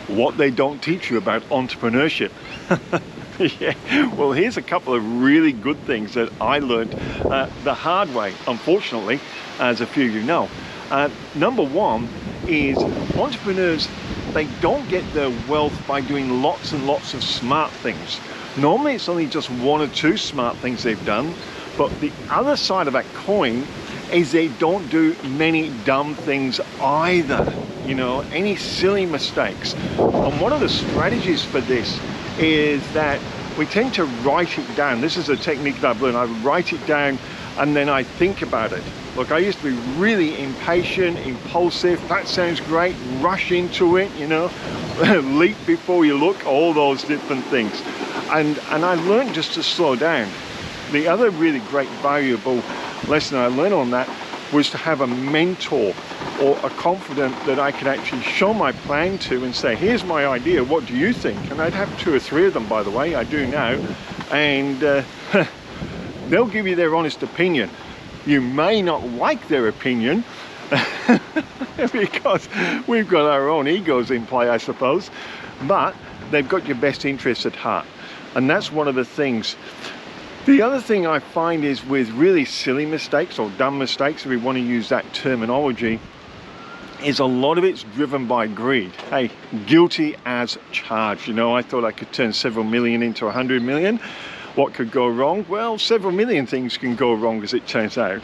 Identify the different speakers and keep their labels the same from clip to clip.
Speaker 1: what they don't teach you about entrepreneurship. Yeah, well, here's a couple of really good things that I learned the hard way, unfortunately, as a few of you know. Number one is entrepreneurs, they don't get their wealth by doing lots and lots of smart things. Normally it's only just one or two smart things they've done, but the other side of that coin is they don't do many dumb things either, you know, any silly mistakes. And one of the strategies for this is that we tend to write it down. This is a technique that I've learned. I write it down and then I think about it. Look, I used to be really impatient, impulsive. That sounds great. Rush into it, you know, leap before you look, all those different things. And I learned just to slow down. The other really great valuable lesson I learned on that was to have a mentor or a confidant that I could actually show my plan to and say, here's my idea, what do you think? And I'd have 2 or 3 of them, by the way, I do now. And they'll give you their honest opinion. You may not like their opinion because we've got our own egos in play, I suppose, but they've got your best interests at heart. And that's one of the things. The other thing I find is with really silly mistakes or dumb mistakes, if we want to use that terminology, is a lot of it's driven by greed. Hey, guilty as charged. You know, I thought I could turn several million into 100 million. What could go wrong? Well, several million things can go wrong, as it turns out.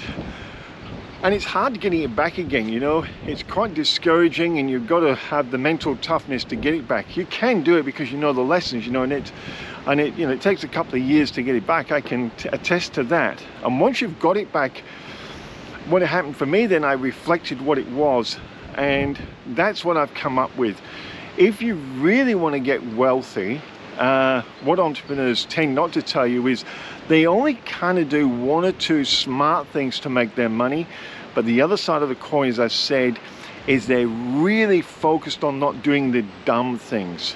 Speaker 1: And it's hard getting it back again, you know. It's quite discouraging, and you've got to have the mental toughness to get it back. You can do it because you know the lessons, you know, and it takes a couple of years to get it back. I can attest to that. And once you've got it back, what happened for me then, I reflected what it was, and that's what I've come up with. If you really want to get wealthy, what entrepreneurs tend not to tell you is they only kind of do 1 or 2 smart things to make their money. But the other side of the coin, as I said, is they're really focused on not doing the dumb things.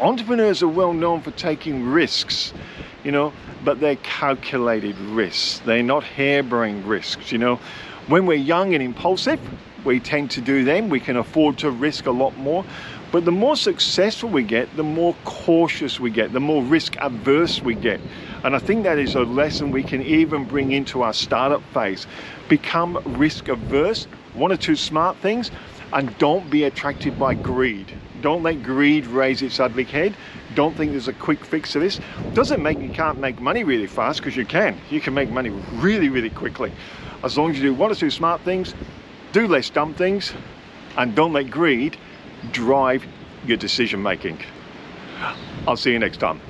Speaker 1: Entrepreneurs are well known for taking risks, you know, but they're calculated risks. They're not harebrained risks, you know. When we're young and impulsive, we tend to do them. We can afford to risk a lot more. But the more successful we get, the more cautious we get, the more risk averse we get. And I think that is a lesson we can even bring into our startup phase. Become risk averse, 1 or 2 smart things, and don't be attracted by greed. Don't let greed raise its ugly head. Don't think there's a quick fix to this. Doesn't mean you can't make money really fast, because you can. You can make money really, really quickly. As long as you do 1 or 2 smart things, do less dumb things, and don't let greed drive your decision making. I'll see you next time.